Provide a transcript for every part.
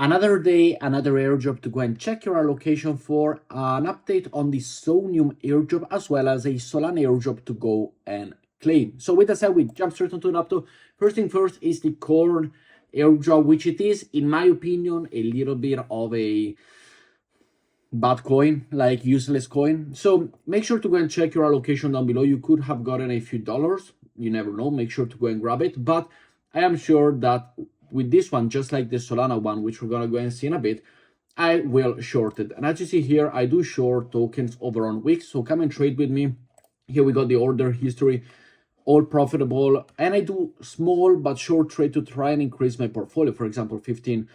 Another day, another airdrop to go and check your allocation for an update on the Sonium airdrop as well as a Solana airdrop to go and claim. So with that said, we jump straight onto the update. First thing first is the Corn airdrop, which it is, in my opinion, a little bit of a bad coin, like useless coin. So make sure to go and check your allocation down below. You could have gotten a few dollars. You never know. Make sure to go and grab it. But I am sure that with this one, just like the Solana one, which we're going to go and see in a bit, I will short it. And as you see here, I do short tokens over on Weex. So come and trade with me. Here we got the order history, all profitable. And I do small but short trade to try and increase my portfolio. For example, $15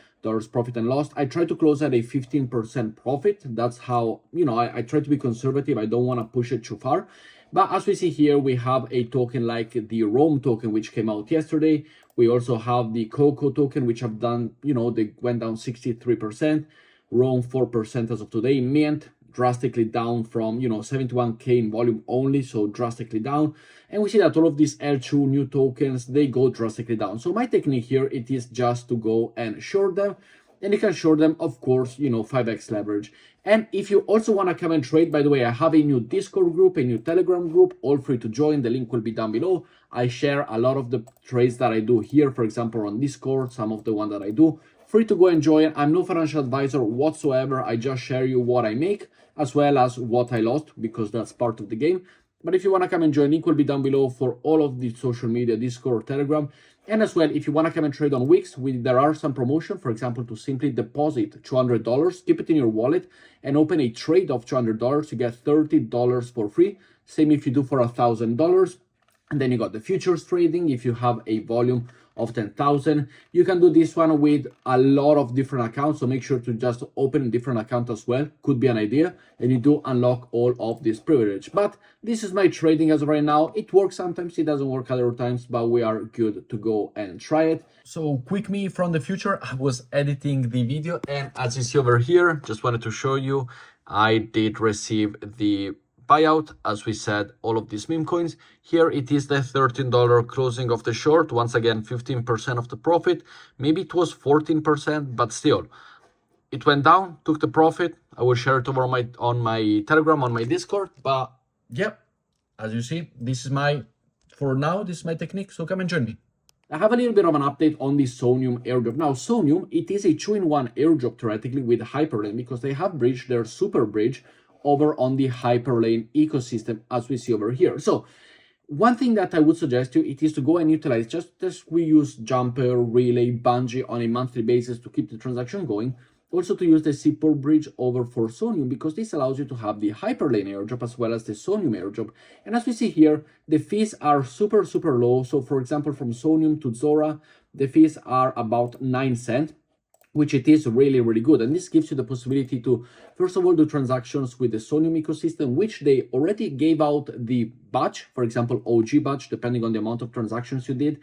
profit and loss. I try to close at a 15% profit. That's how, I try to be conservative. I don't want to push it too far. But as we see here, we have a token like the Rome token, which came out yesterday. We also have the Coco token, which have done, they went down 63%. Rome 4% as of today. Mint drastically down from, 71K in volume only, so drastically down. And we see that all of these L2 new tokens, they go drastically down. So my technique here, it is just to go and short them. And you can short them, of course, 5x leverage. And if you also want to come and trade, by the way, I have a new Discord group, a new Telegram group, all free to join. The link will be down below. I share a lot of the trades that I do here, for example, on Discord, some of the one that I do. Free to go and join. I'm no financial advisor whatsoever. I just share you what I make as well as what I lost, because that's part of the game. But if you want to come and join, link will be down below for all of the social media, Discord, Telegram. And as well, if you want to come and trade on Weex, there are some promotion, for example, to simply deposit $200, keep it in your wallet, and open a trade of $200, you get $30 for free. Same if you do for $1,000. And then you got the futures trading. If you have a volume of 10,000, you can do this one with a lot of different accounts. So make sure to just open a different account as well. Could be an idea. And you do unlock all of this privilege. But this is my trading as of right now. It works sometimes, it doesn't work other times, but we are good to go and try it. So quick me from the future, I was editing the video, and as you see over here, just wanted to show you, I did receive the buyout, as we said, all of these meme coins. Here it is the $13 closing of the short. Once again, 15% of the profit. Maybe it was 14%, but still, it went down, took the profit. I will share it over on my Telegram, on my Discord. But yeah, as you see, this is for now, this is my technique. So come and join me. I have a little bit of an update on the Sonium airdrop. Now, Sonium, it is a 2-in-1 airdrop theoretically with Hyperlane, because they have bridged their super bridge over on the Hyperlane ecosystem, as we see over here. So one thing that I would suggest you, it is to go and utilize, just as we use Jumper, Relay, Bungee on a monthly basis to keep the transaction going, also to use the Seaport bridge over for Sonium, because this allows you to have the Hyperlane airdrop as well as the Sonium airdrop. And as we see here, the fees are super, super low. So for example, from Sonium to Zora, the fees are about 9 cents. Which it is really, really good. And this gives you the possibility to, first of all, do transactions with the Sonium ecosystem, which they already gave out the badge, for example, OG badge, depending on the amount of transactions you did.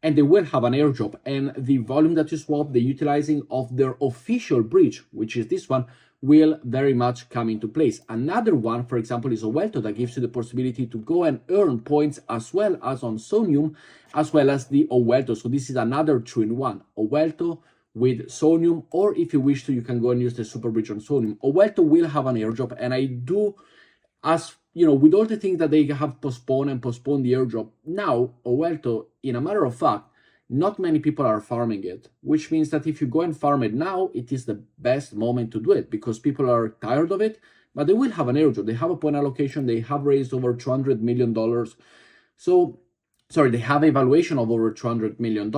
And they will have an airdrop. And the volume that you swap, the utilizing of their official bridge, which is this one, will very much come into place. Another one, for example, is Ouelto, that gives you the possibility to go and earn points as well as on Sonium, as well as the Ouelto. So this is another 2-in-1. Ouelto with Sonium, or if you wish to, you can go and use the super bridge on Sonium. Ouelto will have an airdrop, and I do, as with all the things that they have postponed the airdrop, now Ouelto, in a matter of fact, not many people are farming it, which means that if you go and farm it now, it is the best moment to do it, because people are tired of it, but they will have an airdrop. They have a point allocation, they have raised over $200 million. So, sorry, they have a valuation of over $200 million.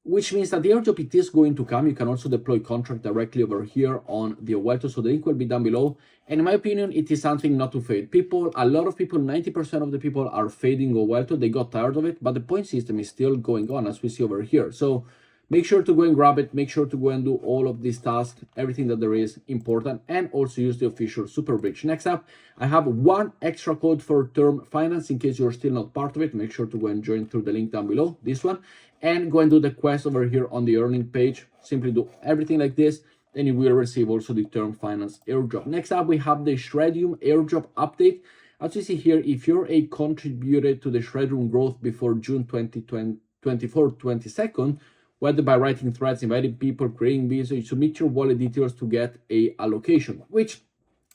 Which means that the airdrop, it is going to come. You can also deploy contract directly over here on the Ouelto, so the link will be down below. And in my opinion, it is something not to fade. A lot of people, 90% of the people are fading Ouelto. They got tired of it, but the point system is still going on, as we see over here. So make sure to go and grab it. Make sure to go and do all of these tasks, everything that there is important, and also use the official super bridge. Next up, I have one extra code for term finance in case you're still not part of it. Make sure to go and join through the link down below, this one, and go and do the quest over here on the earning page. Simply do everything like this, then you will receive also the term finance airdrop. Next up, we have the Shardeum airdrop update. As you see here, if you're a contributor to the Shardeum growth before June 2024 22nd, whether by writing threads, inviting people, creating videos, you submit your wallet details to get a allocation, which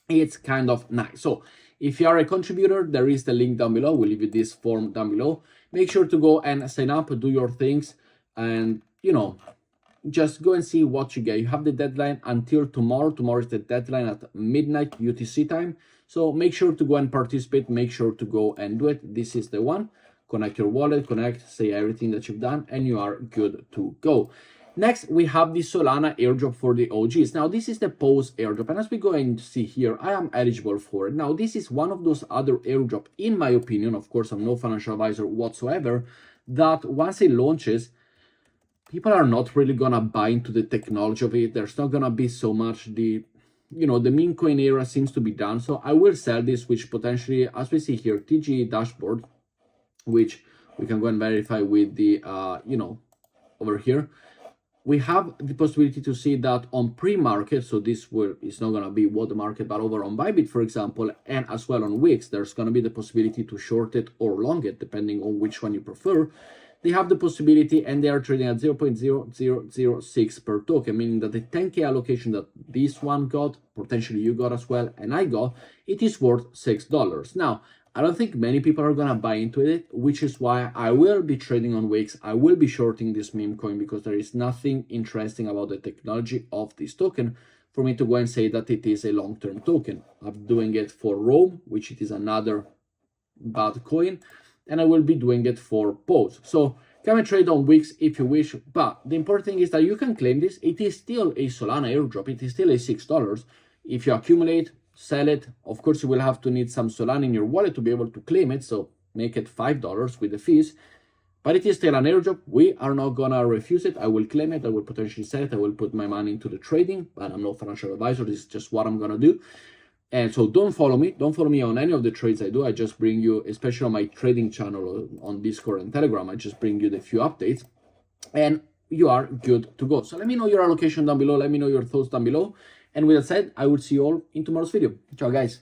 it's kind of nice. So if you are a contributor, there is the link down below. We'll leave you this form down below. Make sure to go and sign up, do your things, and just go and see what you get. You have the deadline until tomorrow. Tomorrow is the deadline at midnight UTC time. So make sure to go and participate. Make sure to go and do it. This is the one. Connect your wallet, say everything that you've done, and you are good to go. Next, we have the Solana airdrop for the OGs. Now, this is the post airdrop, and as we go and see here, I am eligible for it. Now, this is one of those other airdrop, in my opinion, of course, I'm no financial advisor whatsoever, that once it launches, people are not really gonna buy into the technology of it. There's not gonna be so much the meme coin era seems to be done. So I will sell this, which potentially, as we see here, TG dashboard, which we can go and verify with the, over here. We have the possibility to see that on pre-market, so this is not going to be what the market, but over on Bybit, for example, and as well on Weex, there's going to be the possibility to short it or long it, depending on which one you prefer. They have the possibility, and they are trading at 0.0006 per token, meaning that the 10K allocation that this one got, potentially you got as well, and I got, it is worth $6. Now, I don't think many people are going to buy into it, which is why I will be trading on Weex. I will be shorting this meme coin because there is nothing interesting about the technology of this token for me to go and say that it is a long-term token. I'm doing it for Rome, which it is another bad coin, and I will be doing it for both. So come and trade on Weex if you wish, but the important thing is that you can claim this. It is still a Solana airdrop. It is still a $6. If you accumulate, sell it, of course you will have to need some Solana in your wallet to be able to claim it, so make it $5 with the fees, but it is still an airdrop. We are not gonna refuse it. I will claim it, I will potentially sell it, I will put my money into the trading, but I'm no financial advisor. This is just what I'm gonna do. And so don't follow me on any of the trades I do. I just bring you, especially on my trading channel on Discord and Telegram, I just bring you the few updates and you are good to go. So let me know your allocation down below, let me know your thoughts down below. And with that said, I will see you all in tomorrow's video. Ciao, guys.